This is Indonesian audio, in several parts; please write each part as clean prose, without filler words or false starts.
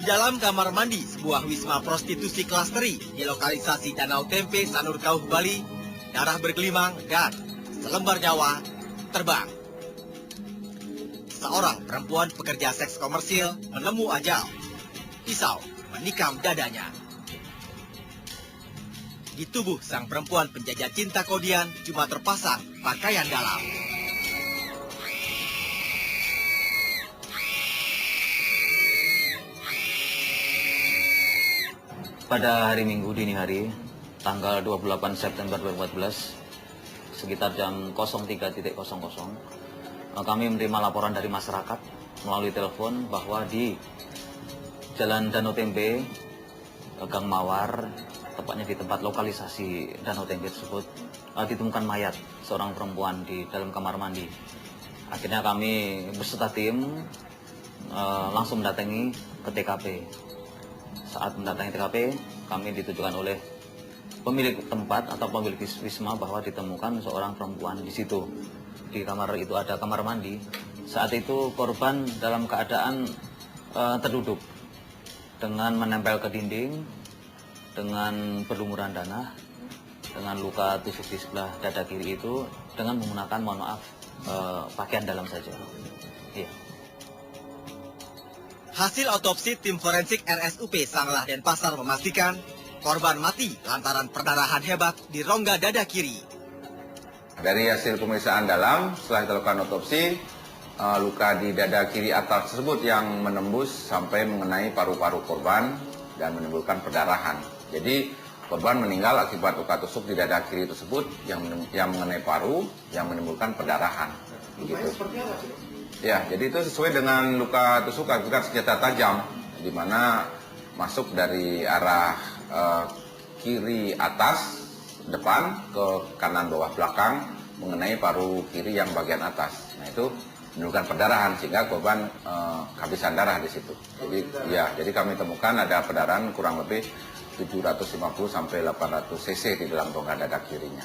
dalam kamar mandi sebuah wisma prostitusi kelas teri di lokalisasi Danau Tempe, Sanur Kauh, Bali, darah bergelimang dan selembar nyawa terbang. Seorang perempuan pekerja seks komersil menemu ajal. Pisau menikam dadanya. Di tubuh sang perempuan penjajah cinta kodian cuma terpasang pakaian dalam. Pada hari Minggu dini hari, tanggal 28 September 2014, sekitar jam 03.00, kami menerima laporan dari masyarakat melalui telepon bahwa di Jalan Danau Tempe, Gang Mawar, tepatnya di tempat lokalisasi Danau Tempe tersebut, ditemukan mayat seorang perempuan di dalam kamar mandi. Akhirnya kami beserta tim langsung mendatangi ke TKP. Saat mendatangi TKP, kami ditujukan oleh pemilik tempat atau pemilik wisma bahwa ditemukan seorang perempuan di situ. Di kamar itu ada kamar mandi. Saat itu korban dalam keadaan terduduk dengan menempel ke dinding, dengan berlumuran darah, dengan luka tusuk di sebelah dada kiri itu, dengan menggunakan, mohon maaf, pakaian dalam saja. Iya. Hasil otopsi tim forensik RSUP Sanglah Denpasar memastikan korban mati lantaran perdarahan hebat di rongga dada kiri. Dari hasil pemeriksaan dalam, setelah dilakukan otopsi, luka di dada kiri atas tersebut yang menembus sampai mengenai paru-paru korban dan menimbulkan perdarahan. Jadi korban meninggal akibat luka tusuk di dada kiri tersebut yang mengenai paru yang menimbulkan perdarahan. Begitu. Ya, jadi itu sesuai dengan luka tusuk akibat senjata tajam, di mana masuk dari arah kiri atas depan ke kanan bawah belakang mengenai paru kiri yang bagian atas. Nah itu menimbulkan perdarahan sehingga korban kehabisan darah di situ. Jadi kami temukan ada perdarahan kurang lebih 750 sampai 800 cc di dalam rongga dada kirinya.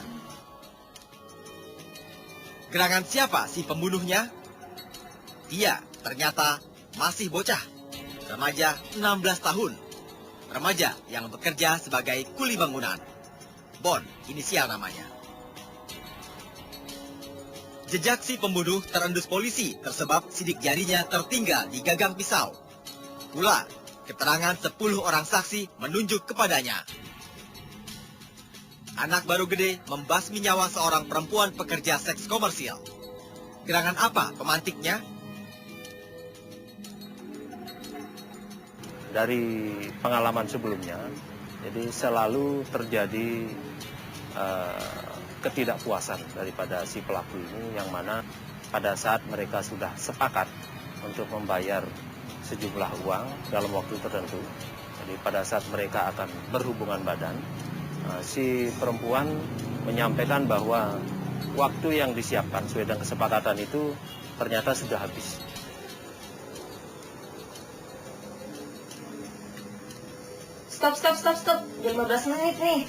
Gerangan siapa si pembunuhnya? Dia ternyata masih bocah, remaja 16 tahun, remaja yang bekerja sebagai kuli bangunan. Bon, inisial namanya. Jejak si pembunuh terendus polisi tersebab sidik jarinya tertinggal di gagang pisau. Pula, keterangan 10 orang saksi menunjuk kepadanya. Anak baru gede membasmi nyawa seorang perempuan pekerja seks komersil. Gerangan apa pemantiknya? Dari pengalaman sebelumnya, jadi selalu terjadi ketidakpuasan daripada si pelaku ini, yang mana pada saat mereka sudah sepakat untuk membayar sejumlah uang dalam waktu tertentu, jadi pada saat mereka akan berhubungan badan, si perempuan menyampaikan bahwa waktu yang disiapkan sesuai dengan kesepakatan itu ternyata sudah habis. Stop. Udah 15 menit nih.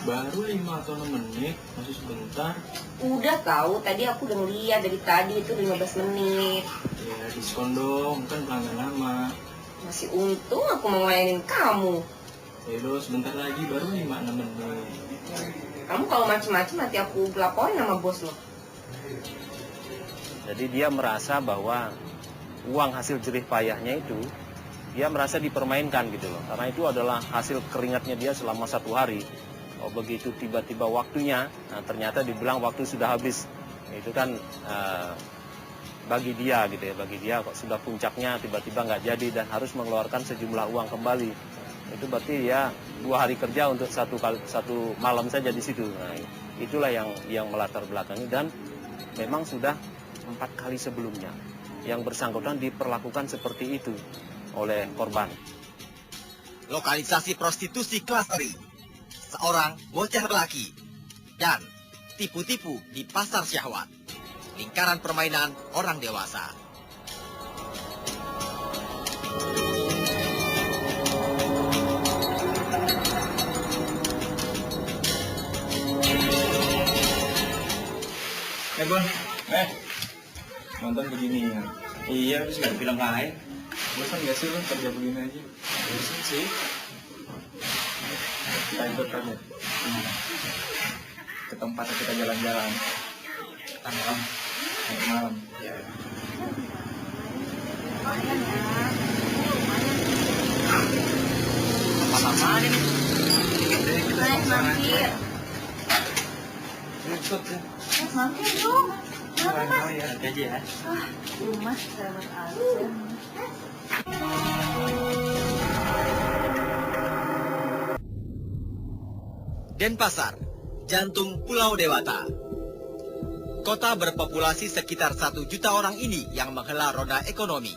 Baru 5 atau 6 menit, masih sebentar. Udah tahu, tadi aku udah ngeliat dari tadi itu 15 menit. Ya, diskon dong, kan pelanggan lama. Masih untung aku mau ngelayanin kamu. Ayo sebentar lagi, baru 5-6 menit. Kamu kalau macem-macem nanti aku laporin sama bos lo. Jadi dia merasa bahwa uang hasil jerih payahnya itu, dia merasa dipermainkan gitu loh. Karena itu adalah hasil keringatnya dia selama 1 hari. Oh, begitu tiba-tiba waktunya, nah ternyata dibilang waktu sudah habis. Itu kan bagi dia gitu ya, bagi dia kok sudah puncaknya tiba-tiba nggak jadi dan harus mengeluarkan sejumlah uang kembali. Itu berarti ya 2 hari kerja untuk satu malam saja di situ. Nah, itulah yang melatar belakangi, dan memang sudah 4 kali sebelumnya yang bersangkutan diperlakukan seperti itu oleh korban. Lokalisasi prostitusi kelas teri, seorang bocah lelaki, dan tipu-tipu di pasar syahwat, lingkaran permainan orang dewasa. Bon, nonton begini ya. Iya, terus nggak film lain. Bosan gak sih lo kerja begini aja? Bosan sih. Kita ikut aja. Ke tempat kita jalan-jalan. Tanggal. Malam. Apa-apaan ini? Mas, mampir. Ikut ya. Mas, mampir dong. Kenapa, Mas? Oh ya, Gaji ya. Mas, sahabat Alisa. Denpasar, jantung Pulau Dewata. Kota berpopulasi sekitar 1 juta orang ini yang menghela roda ekonomi.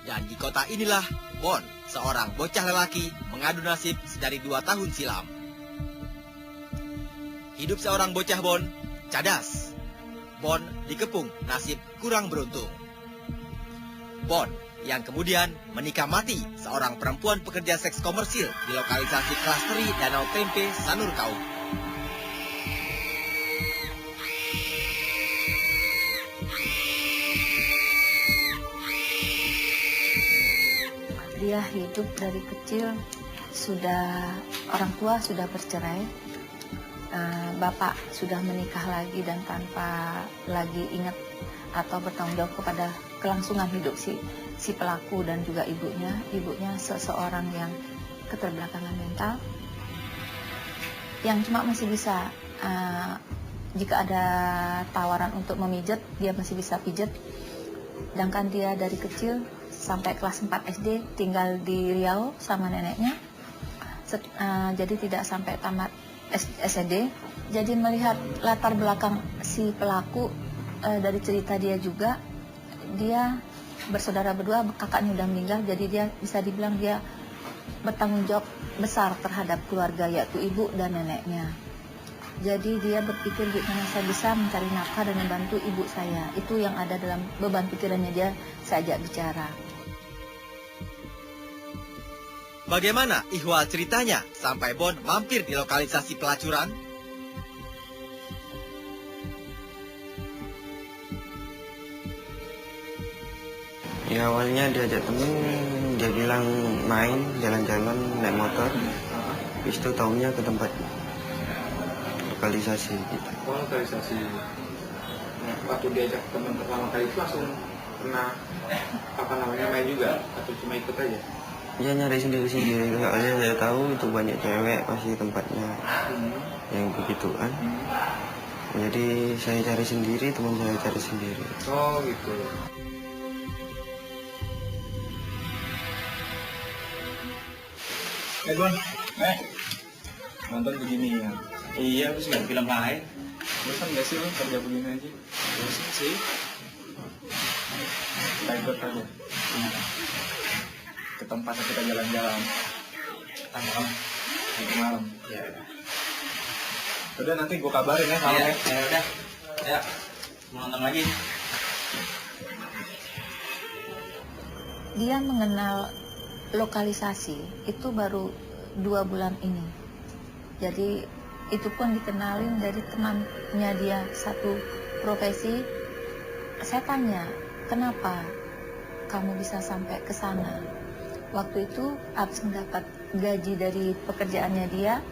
Dan di kota inilah Bon, seorang bocah lelaki, mengadu nasib sedari 2 tahun silam. Hidup seorang bocah Bon, cadas. Bon dikepung nasib kurang beruntung. Bon yang kemudian menikah mati seorang perempuan pekerja seks komersil di lokalisasi klasteri Danau Tempe, Sanur Kaum. Dia hidup dari kecil orang tua sudah bercerai, bapak sudah menikah lagi dan tanpa lagi ingat atau bertanggung jawab kepada kelangsungan hidup si pelaku dan juga ibunya seseorang yang keterbelakangan mental, yang cuma masih bisa jika ada tawaran untuk memijat dia masih bisa pijat, sedangkan dia dari kecil sampai kelas 4 SD tinggal di Riau sama neneknya, jadi tidak sampai tamat SD. Jadi melihat latar belakang si pelaku dari cerita dia juga, dia bersaudara berdua, kakaknya udah meninggal, jadi dia bisa dibilang dia bertanggung jawab besar terhadap keluarga, yaitu ibu dan neneknya. Jadi dia berpikir gimana saya bisa mencari nafkah dan membantu ibu saya. Itu yang ada dalam beban pikirannya dia, saya ajak bicara. Bagaimana ihwal ceritanya sampai Bon mampir di lokalisasi pelacuran? Ya awalnya diajak temen, dia bilang main, jalan-jalan, naik motor. Habis itu taunya ke tempat lokalisasi gitu. Oh, lokalisasi. Nah, waktu diajak teman pertama kali itu langsung pernah main juga atau cuma ikut aja? Dia nyari sendiri-sendiri, soalnya saya tahu itu banyak cewek pasti tempatnya yang begituan. Jadi saya cari sendiri, teman saya cari sendiri. Oh gitu. Bon, nonton begini ya. Iya, habis nggak film lain. Bosan gak sih lo kerja begini aja? Bosan sih. Kita ikut aja. Ke tempat kita jalan-jalan. Tanggal. Malam. Ya. Udah nanti gue kabarin ya kalau Ya udah. Ya, mau nonton lagi. Dia mengenal lokalisasi itu baru 2 bulan ini. Jadi itu pun dikenalin dari temannya dia satu profesi. Saya tanya, kenapa kamu bisa sampai ke sana? Waktu itu habis mendapat gaji dari pekerjaannya dia,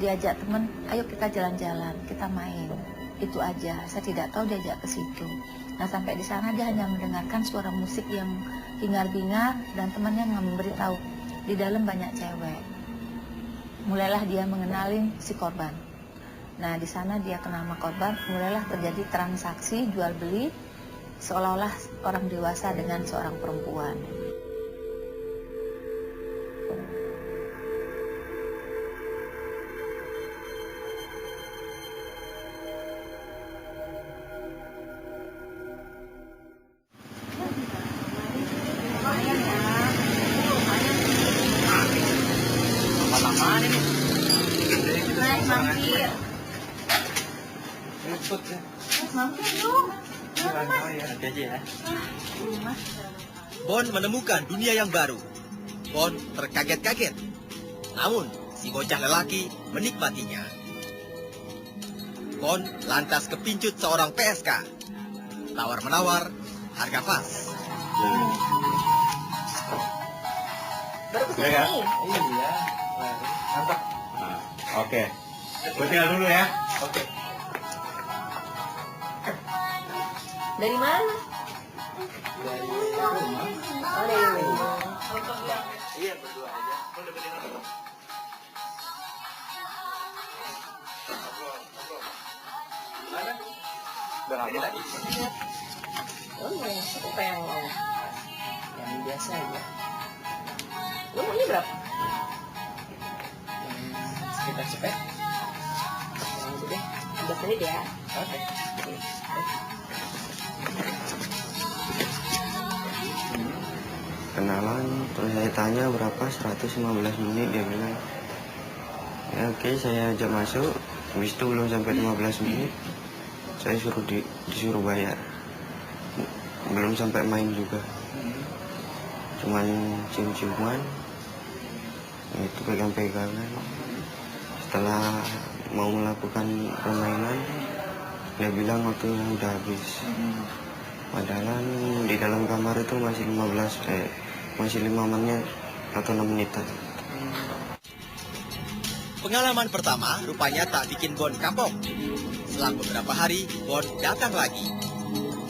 diajak teman, ayo kita jalan-jalan, kita main. Itu aja, saya tidak tahu diajak ke situ. Nah sampai di sana dia hanya mendengarkan suara musik yang hingar-bingar dan temannya nggak memberitahu di dalam banyak cewek. Mulailah dia mengenalin si korban. Nah di sana dia kenal sama korban, mulailah terjadi transaksi jual beli seolah-olah orang dewasa dengan seorang perempuan. Apa-apaan ini? Mas, mampir. ikut ya. Mas, mampir dong. Kenapa, Mas? Gaji ya. Mas, Bon menemukan dunia yang baru. Bon terkaget-kaget. Namun, si bocah lelaki menikmatinya. Bon lantas kepincut seorang PSK. Tawar-menawar, harga pas. Baru kesini. Iya. Mantap. Oke. Gue tinggal dulu ya. Oke. Dari mana? Dari rumah. Oh, dari rumah. Iya, berdua aja. Udah lama lagi. Lo mau yang apa yang biasa aja? Lo maunya berapa? Sekitar cepet. Yang itu deh, 15 menit ya. Oke. Kenalan, terus saya tanya berapa, 115 menit, dia bilang. Ya oke, saya ajak masuk, habis itu belum sampai 15 menit, saya disuruh bayar. Belum sampai main juga. Cuman cium-ciuman, itu pegang-pegangan. Setelah mau melakukan permainan, dia bilang waktunya udah habis. Padahal di dalam kamar itu masih 5 menit atau 6 menitan. Pengalaman pertama rupanya tak bikin Bon kapok. Selang beberapa hari, Bon datang lagi.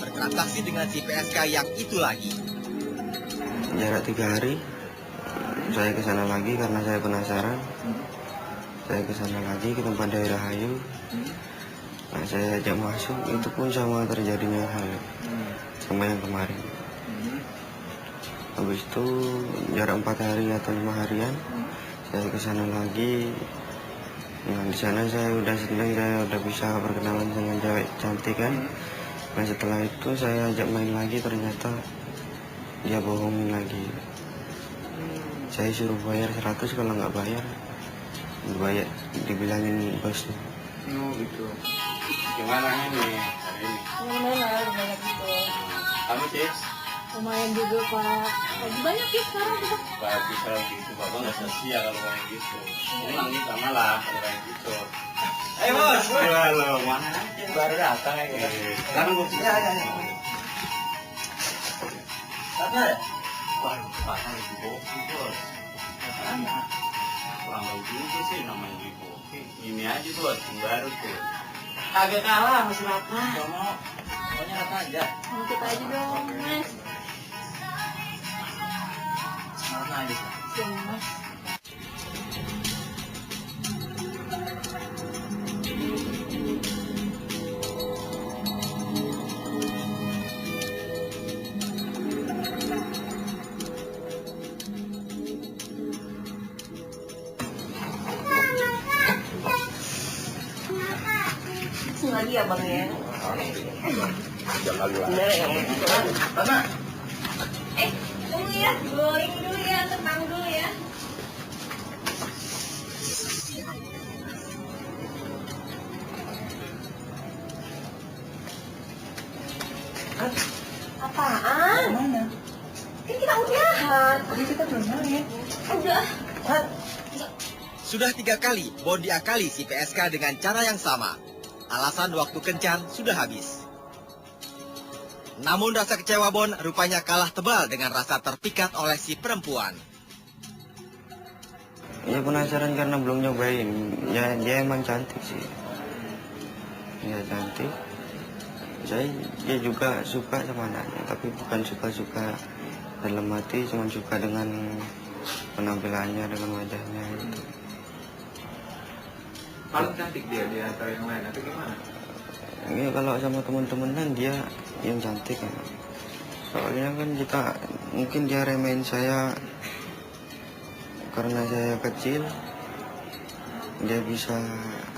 Bertransaksi dengan si PSK yang itu lagi. Jarak 3 hari, saya ke sana lagi karena saya penasaran. Saya ke sana lagi ke tempat daerah Hayu. Nah, saya ajak masuk, itu pun sama terjadinya hal sama yang kemarin. Habis itu jarak 4 hari atau 5 harian, saya ke sana lagi. Nah, di sana saya udah senang, saya udah bisa berkenalan dengan cewek cantik kan. Nah, setelah itu saya ajak main lagi, ternyata dia bohongin lagi. Saya suruh bayar 100, kalau nggak bayar dibilangin bosnya. Oh gitu. Gimana ini hari ini? Lumayan banyak gitu. Kamu Cis? Lumayan juga Pak. Lagi banyak ya sekarang kita. Bagus kalau gitu, Bapak nggak sia-sia kalau kayak gitu. Emang kita malah kalau kayak gitu. Ayo bos. Halo, mana aja? Baru datang ya. Sekarang gue Ya. Apa? Wah, Pak lagi kopi bos. Makanya kurang tahu juga sih namanya di kopi. Ini aja bos, yang baru tuh. Agak kalah masih Ratna. Gak mau, pokoknya apa aja. Mau kita aja dong, Mas. Mana aja. Sini, Mas. Lagi ya bang ya. Bener ya. Mana? Tunggu ya, going dulu ya, tenang dulu ya. Apaan? Mana? Kan kita udahan. Tadi kita belum main. Udah. Sudah 3 kali Bon diakali si PSK dengan cara yang sama. Alasan waktu kencan sudah habis. Namun rasa kecewa Bon rupanya kalah tebal dengan rasa terpikat oleh si perempuan. Ya penasaran karena belum nyobain. Ya dia emang cantik sih. Ya cantik. Dia juga suka sama anaknya, tapi bukan suka-suka dalam hati, cuma suka dengan penampilannya, dengan wajahnya itu. Paling cantik dia di antara yang lain, atau gimana? Ya kalau sama teman-teman kan dia yang cantik kan. Soalnya kan mungkin dia remehin saya karena saya kecil. Dia bisa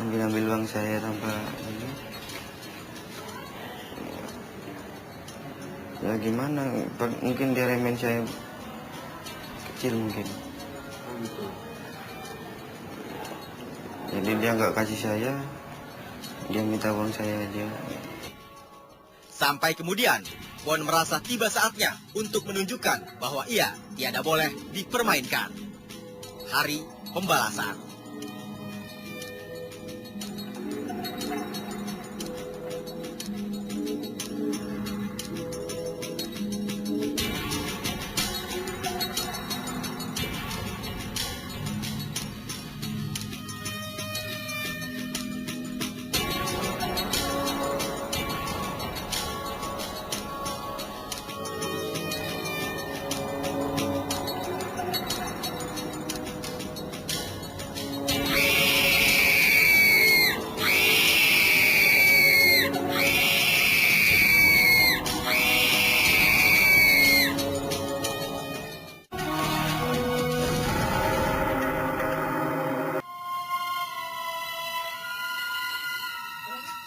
ambil uang saya tanpa ini. Ya gimana, mungkin dia remehin saya kecil mungkin. Oh gitu. Jadi dia nggak kasih saya, dia minta uang saya aja. Sampai kemudian, Bon merasa tiba saatnya untuk menunjukkan bahwa ia tiada boleh dipermainkan. Hari pembalasan.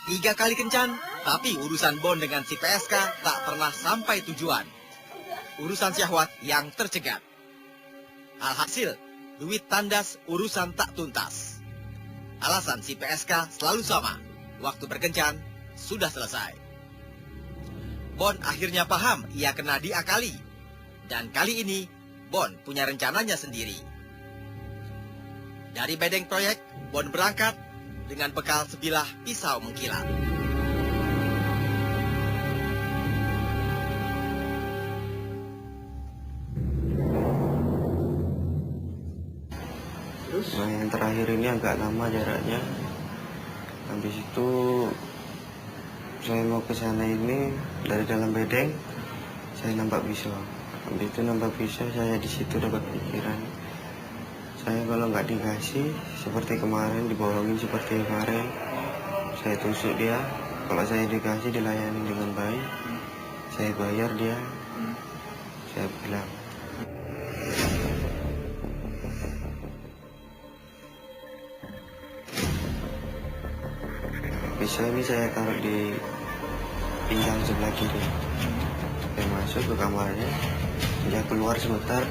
3 kali kencan, tapi urusan Bon dengan si PSK tak pernah sampai tujuan. Urusan syahwat yang tercegat. Alhasil, duit tandas urusan tak tuntas. Alasan si PSK selalu sama. Waktu berkencan, sudah selesai. Bon akhirnya paham ia kena diakali. Dan kali ini, Bon punya rencananya sendiri. Dari bedeng proyek, Bon berangkat dengan bekal sebilah pisau mengkilat. Nah, yang terakhir ini agak lama jaraknya. Habis itu saya mau ke sana ini dari dalam bedeng, saya nampak pisau. Habis itu nampak pisau, saya di situ dapat pikiran. Saya kalau nggak dikasih seperti kemarin, dibolongin seperti kemarin, saya tusuk dia. Kalau saya dikasih, dilayani dengan baik, saya bayar dia. Saya bilang, pisau ini saya taruh di pinggang sebelah kiri. Saya masuk ke kamarnya, dia keluar sebentar.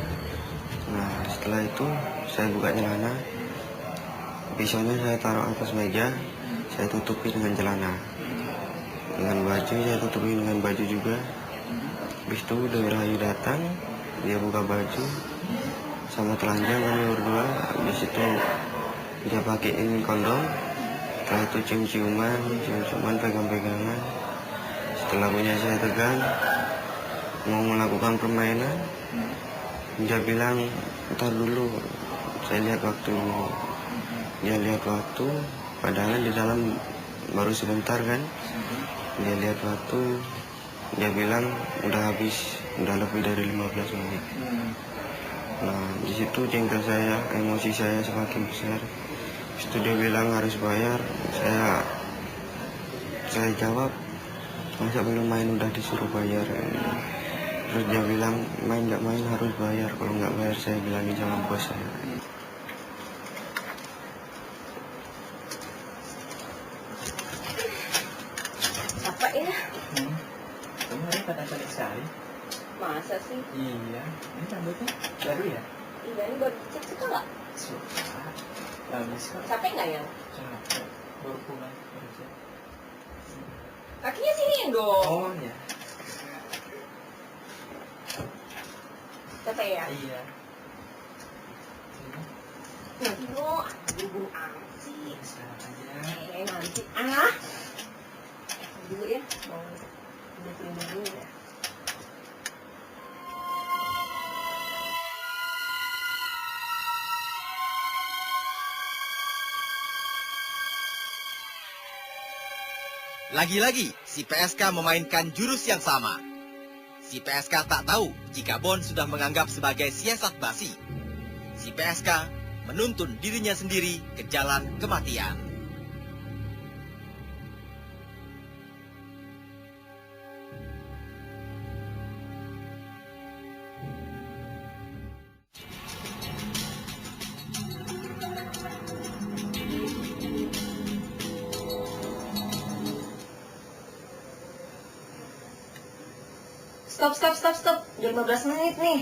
Nah, setelah itu saya buka celana, pisaunya saya taruh atas meja, saya tutupi dengan celana. Dengan baju saya tutupi dengan baju juga. Habis itu Dewi Rahayu datang, dia buka baju sama telanjang kami berdua. Habis itu dia pakaiin kondom. Setelah itu cium-ciuman, pegang-pegangan. Setelah punya saya tegang, mau melakukan permainan, dia bilang, ntar dulu, saya lihat waktu. Dia lihat waktu, padahal di dalam baru sebentar kan. Dia lihat waktu, dia bilang udah habis, udah lebih dari 15 menit. Nah, di situ jengkel saya, emosi saya semakin besar. Itu dia bilang harus bayar, saya jawab, masa belum main udah disuruh bayar. Terus dia bilang, main nggak main harus bayar, kalau nggak bayar saya bilangin sama bos saya. Apa ya? Kamu hari pada cantik sekali. Masa sih? Iya, ini rambutnya baru ya? Iya, ini baru dicek sekolah. Suka. Bagus kok. Capek nggak ya? Capek. Baru pulang kerja. Kakinya siniin dong. Oh ya. Capek ya? Iya. Nanti dong, buru-buru amat sih. Sekarang aja. Nanti. Dulu ya, mau udah dulu ya. Lagi-lagi, si PSK memainkan jurus yang sama. Si PSK tak tahu jika Bon sudah menganggap sebagai siasat basi. Si PSK menuntun dirinya sendiri ke jalan kematian. Stop. Udah 15 menit nih.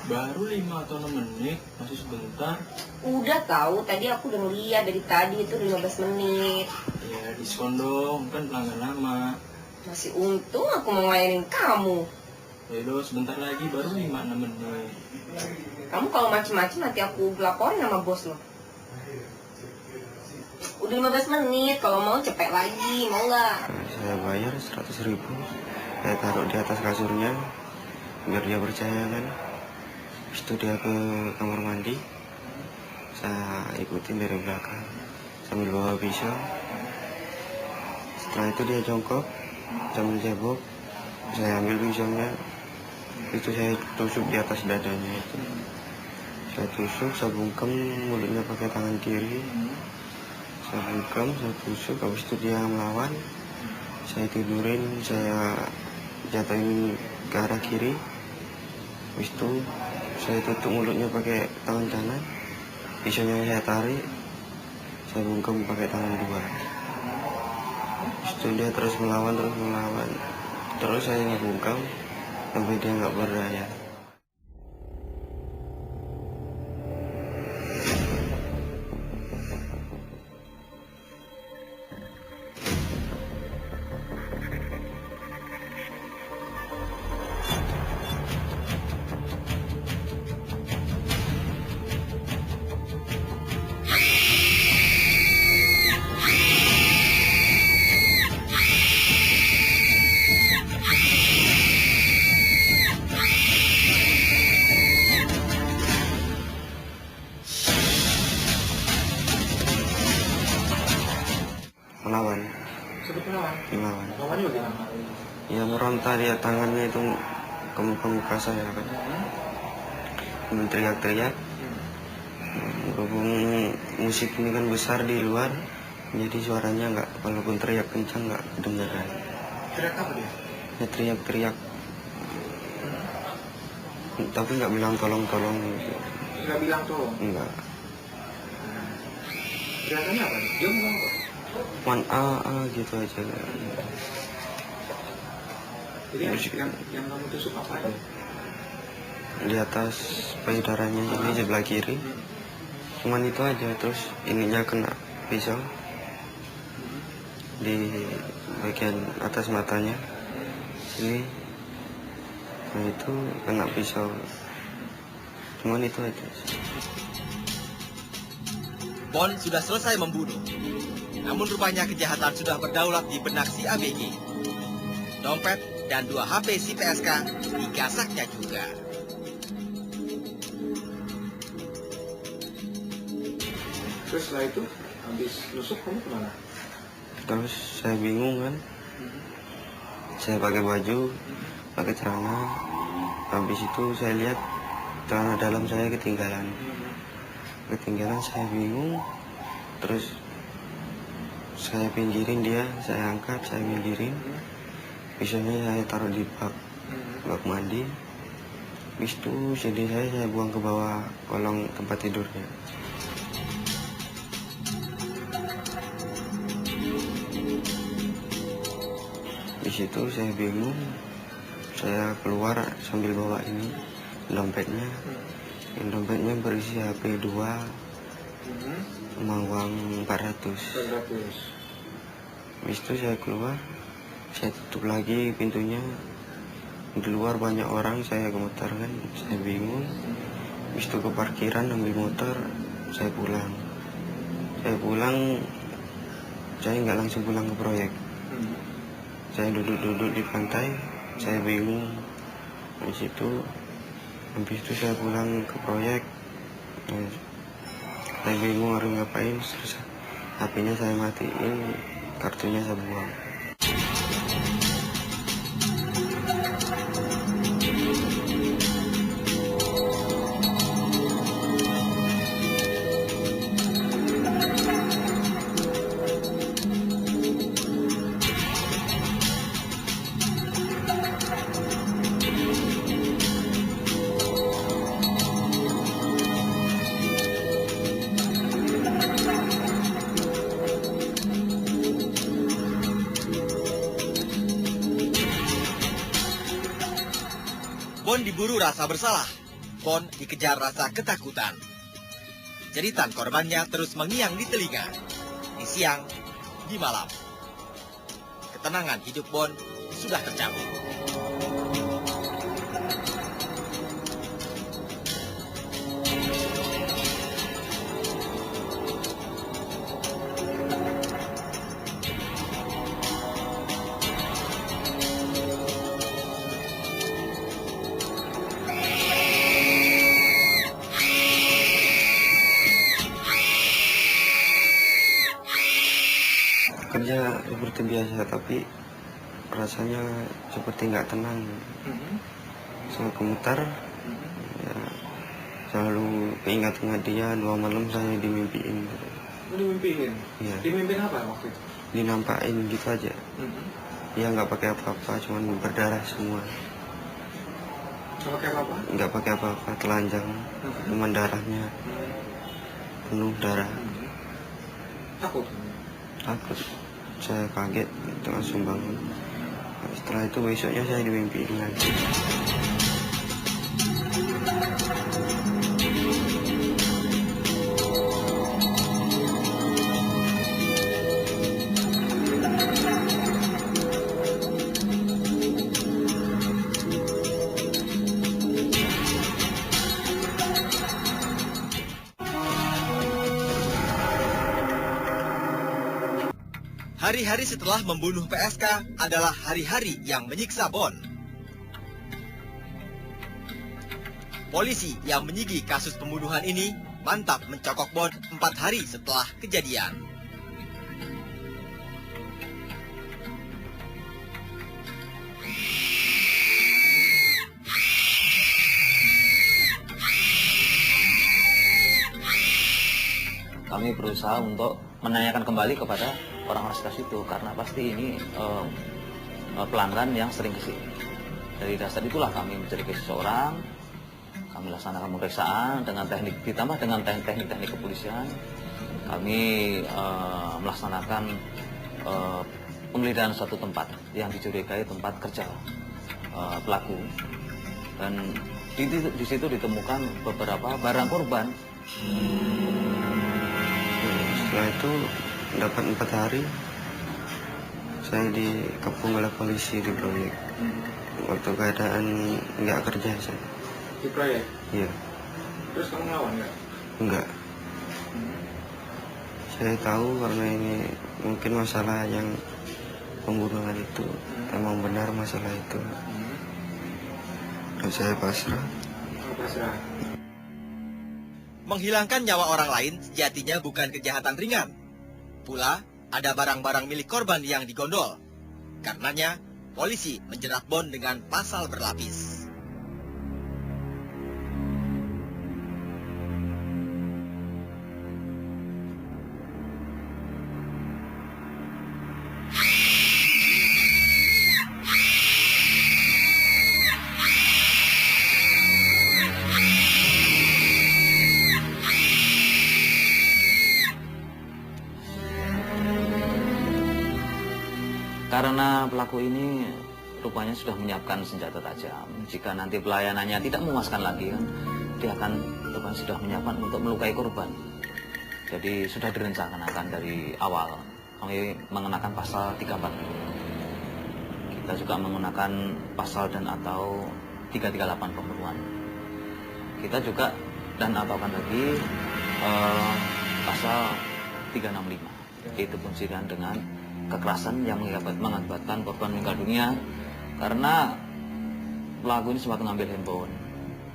Baru 5 atau 6 menit, masih sebentar. Udah tahu, tadi aku udah ngeliat dari tadi itu 15 menit. Ya diskon dong, kan pelanggan lama. Masih untung aku mau ngelayanin kamu. Ayo sebentar lagi, baru 5-6 menit. Kamu kalau macem-macem nanti aku laporin sama bos lo. Udah 15 menit, kalau mau cepet lagi, mau nggak? Saya bayar 100.000, saya taruh di atas kasurnya, biar dia percaya kan. Habis itu dia ke kamar mandi, saya ikutin dari belakang sambil bawa pisau. Setelah itu dia jongkok sambil cebok, saya ambil pisaunya, itu saya tusuk di atas dadanya itu. Saya tusuk, saya bungkem mulutnya pakai tangan kiri. Saya bungkem, saya tusuk, habis itu dia melawan. Saya tidurin, saya jatuhin ke arah kiri. Habis itu saya tutup mulutnya pakai tangan kanan. Pisaunya saya tarik, saya bungkem pakai tangan dua. itu dia terus melawan. Terus saya ngebungkam sampai dia nggak berdaya. Melawan. Lawannya bagaimana? Ya meronta dia, tangannya itu ke muka saya kan. Teriak-teriak. Berhubung musik ini kan besar di luar, jadi suaranya nggak, walaupun teriak kencang nggak kedengaran. Teriak apa dia? Ya teriak-teriak. Tapi nggak bilang tolong-tolong gitu. Nggak bilang tolong? Enggak. Teriakannya apa? Dia ngomong apa? Man gitu aja. Jadi yang kamu tusuk apa aja? Di atas payudaranya ini sebelah kiri. Cuman itu aja, terus ininya kena pisau di bagian atas matanya sini. Nah itu kena pisau. Cuman itu aja. Bon sudah selesai membunuh. Namun rupanya kejahatan sudah berdaulat di benak si ABG. Dompet dan 2 HP si PSK digasaknya juga. Terus setelah itu, habis nusuk kamu kemana? Terus saya bingung kan. Saya pakai baju, pakai celana. Habis itu saya lihat celana dalam saya ketinggalan. Saya bingung. Terus saya pinggirin dia, saya angkat, saya pinggirin. Pisaunya saya taruh di bak mandi. Habis itu CD saya buang ke bawah kolong tempat tidurnya. Di situ saya bingung, saya keluar sambil bawa ini dompetnya. Yang dompetnya berisi HP 2 sama uang 400. Habis itu saya keluar, saya tutup lagi pintunya. Di luar banyak orang, saya gemetar kan, saya bingung. Habis itu ke parkiran ambil motor, saya pulang. Saya nggak langsung pulang ke proyek. Saya duduk di pantai, saya bingung. Habis itu saya pulang ke proyek. Saya bingung harus ngapain, terus HP-nya saya matiin, kartunya saya buang. Bon diburu rasa bersalah. Bon dikejar rasa ketakutan. Jeritan korbannya terus mengiang di telinga. Di siang, di malam. Ketenangan hidup Bon sudah tercabut. Kerja seperti biasa, tapi rasanya seperti nggak tenang. Saya gemetar, ya, selalu ingat-ingat dia. 2 malam saya dimimpiin. Dimimpiin? Iya. Dimimpiin apa waktu itu? Dinampakin gitu aja. Dia nggak pakai apa-apa, cuman berdarah semua. Nggak pakai apa-apa? Nggak pakai apa-apa, telanjang, cuman darahnya penuh darah. Takut? Takut. Saya kaget, langsung bangun. Setelah itu besoknya saya dimimpiin lagi. Hari-hari setelah membunuh PSK adalah hari-hari yang menyiksa Bon. Polisi yang menyidiki kasus pembunuhan ini mantap mencokok Bon 4 hari setelah kejadian. Kami berusaha untuk menanyakan kembali kepada orang-orang sekitar situ karena pasti ini pelanggan yang sering ke sini. Dari dasar itulah kami mencari seseorang, kami laksanakan pemeriksaan dengan teknik ditambah dengan teknik-teknik kepolisian. Kami melaksanakan penggeledahan suatu tempat yang dicurigai tempat kerja pelaku, dan di situ ditemukan beberapa barang korban. Setelah itu dapat 4 hari saya dikepung oleh polisi di proyek. Waktu keadaan nggak kerja saya. Di proyek? Iya. Terus kamu ngelawan nggak? Enggak. Saya tahu karena ini mungkin masalah yang pembunuhan itu emang benar masalah itu. Dan saya pasrah. Pasrah. Menghilangkan nyawa orang lain sejatinya bukan kejahatan ringan. Pula, ada barang-barang milik korban yang digondol. Karenanya, polisi menjerat Bon dengan pasal berlapis. Karena pelaku ini rupanya sudah menyiapkan senjata tajam. Jika nanti pelayanannya tidak memuaskan lagi, kan, dia akan rupanya sudah menyiapkan untuk melukai korban. Jadi sudah direncanakan dari awal. Kami mengenakan pasal 34. Kita juga menggunakan pasal dan atau 338 pembunuhan. Kita juga dan ataukan lagi pasal 365. Itu pencurian dengan kekerasan yang mengakibatkan korban meninggal dunia karena pelaku ini sempat mengambil handphone,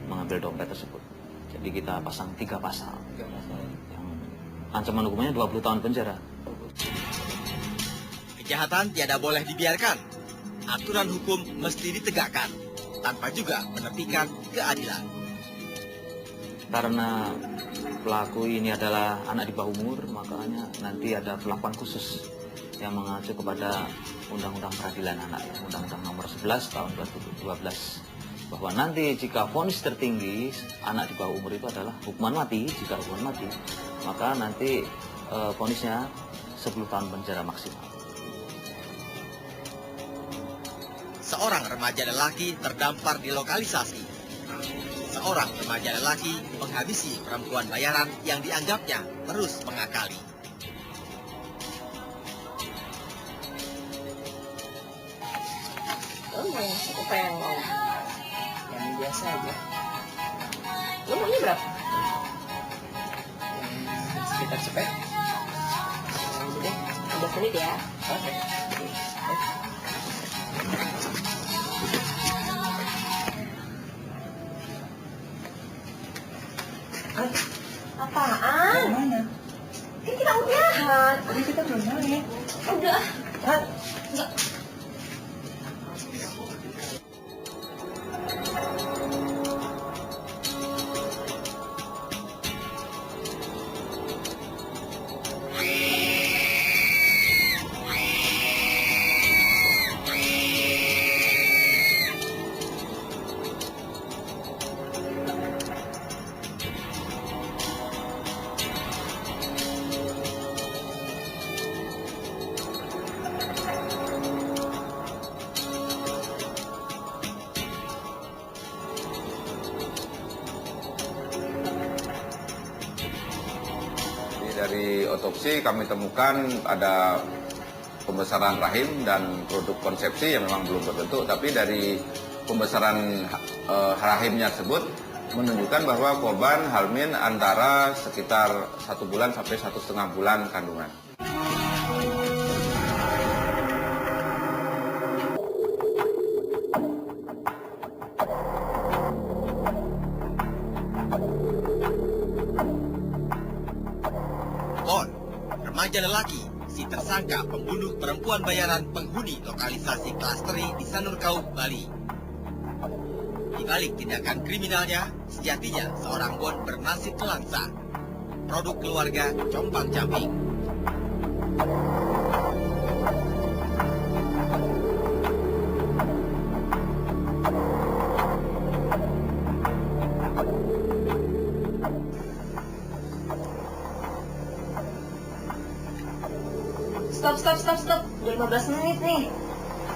mengambil dompet tersebut. Jadi kita pasang 3 pasal yang ancaman hukumannya 20 tahun penjara. Kejahatan tiada boleh dibiarkan. Aturan hukum mesti ditegakkan tanpa juga menepikan keadilan. Karena pelaku ini adalah anak di bawah umur, makanya nanti ada perlakuan khusus yang mengacu kepada Undang-Undang Peradilan Anak, Undang-Undang Nomor 11 tahun 2012, bahwa nanti jika vonis tertinggi anak di bawah umur itu adalah hukuman mati. Jika hukuman mati, maka nanti vonisnya 10 tahun penjara maksimal. Seorang remaja lelaki terdampar di lokalisasi. Seorang remaja lelaki menghabisi perempuan bayaran yang dianggapnya terus mengakali. Aku pengen mau yang biasa aja. Lo maunya berapa? Sekitar cepet. Udah, 15 menit ya. Oke. Apaan? Mana? Kan kita udahan. Tadi kita belum naik. Udah. Kan? Enggak. Dari otopsi kami temukan ada pembesaran rahim dan produk konsepsi yang memang belum berbentuk, tapi dari pembesaran rahimnya tersebut menunjukkan bahwa korban hamil antara sekitar 1 bulan sampai 1,5 bulan kandungan. Bon, remaja lelaki, si tersangka pembunuh perempuan bayaran penghuni lokalisasi klasteri di Sanurkau, Bali. Di balik tindakan kriminalnya, sejatinya seorang Bon bernasib telangsa. Produk keluarga Compang Camping. Stop. Udah 15 menit nih.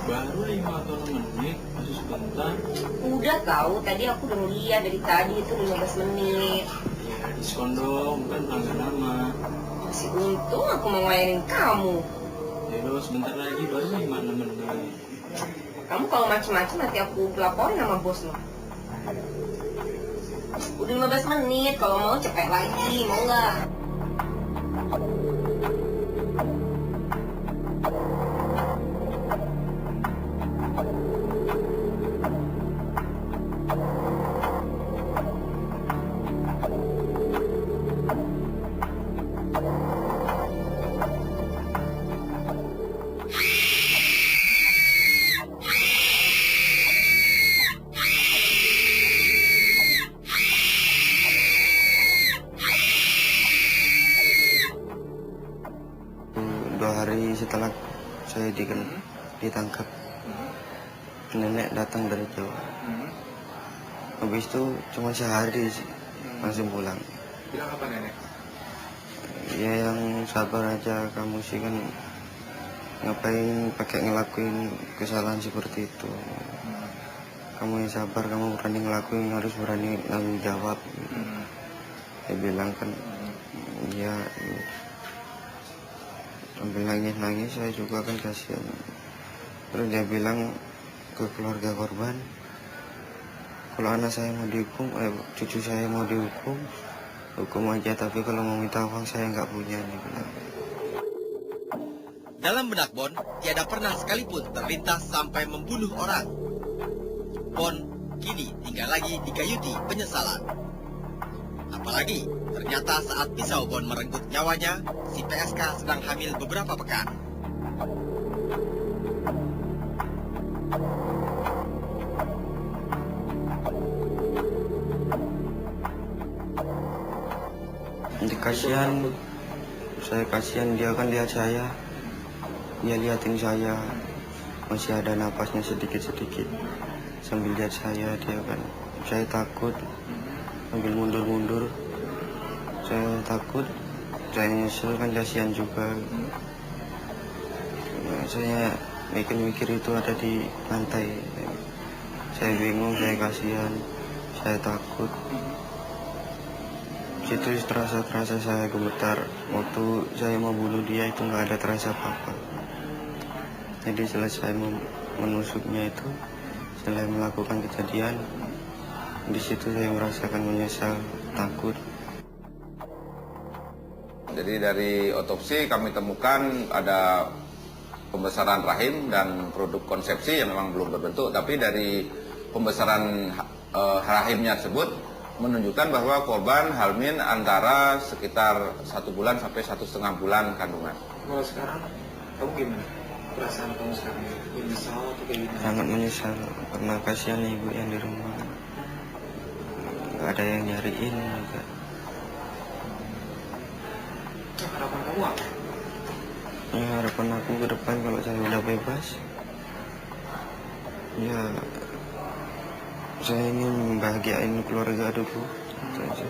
Baru 5 atau 6 menit, masih sebentar. Udah tahu, tadi aku udah lihat dari tadi itu 15 menit. Ya diskon dong, bukan pelanggan lama. Masih untung aku mau ngelayanin kamu. Ya lo sebentar lagi, baru 5-6 menit. Kamu kalau macem-macem nanti aku laporin sama bos lo. Udah 15 menit, kalau mau cepet lagi, mau nggak? Setelah saya ditangkap, nenek datang dari Jawa. Habis itu cuma sehari sih, langsung pulang. Bilang apa nenek? Ya yang sabar aja, kamu sih kan ngapain pakai ngelakuin kesalahan seperti itu. Kamu yang sabar, kamu berani ngelakuin, harus berani tanggung jawab. Dia bilang kan, ya sambil nangis-nangis, saya juga kan kasihan. Terus dia bilang ke keluarga korban, kalau anak saya mau dihukum, cucu saya mau dihukum, hukum aja, tapi kalau mau minta uang saya nggak punya, dia bilang. Dalam benak Bon, tiada pernah sekalipun terlintas sampai membunuh orang. Bon kini tinggal lagi digayuti penyesalan. Apalagi ternyata saat pisau Bon merenggut nyawanya, si PSK sedang hamil beberapa pekan. Saya kasihan, dia kan lihat saya, dia liatin saya, masih ada napasnya sedikit-sedikit, sambil lihat saya, dia kan, saya takut, sambil mundur-mundur, saya takut, saya nyesel kan, kasihan juga. Saya mikir-mikir itu ada di lantai, saya bingung, saya kasihan, saya takut. Situ terasa saya gemetar. Waktu saya mau bunuh dia itu nggak ada terasa apa-apa. Jadi selesai menusuknya itu, setelah melakukan kejadian, di situ saya merasakan menyesal, takut. Jadi dari otopsi kami temukan ada pembesaran rahim dan produk konsepsi yang memang belum berbentuk, tapi dari pembesaran rahimnya tersebut menunjukkan bahwa korban hamil antara sekitar 1 bulan sampai 1,5 bulan kandungan. Kalau sekarang kamu gimana? Perasaan kamu sekarang menyesal atau kayak gimana? Sangat menyesal karena kasihan ibu yang di rumah, nggak ada yang nyariin juga. Harapan kamu apa? Ya, harapan aku ke depan kalau saya udah bebas, ya saya ingin membahagiain keluarga dulu, itu aja.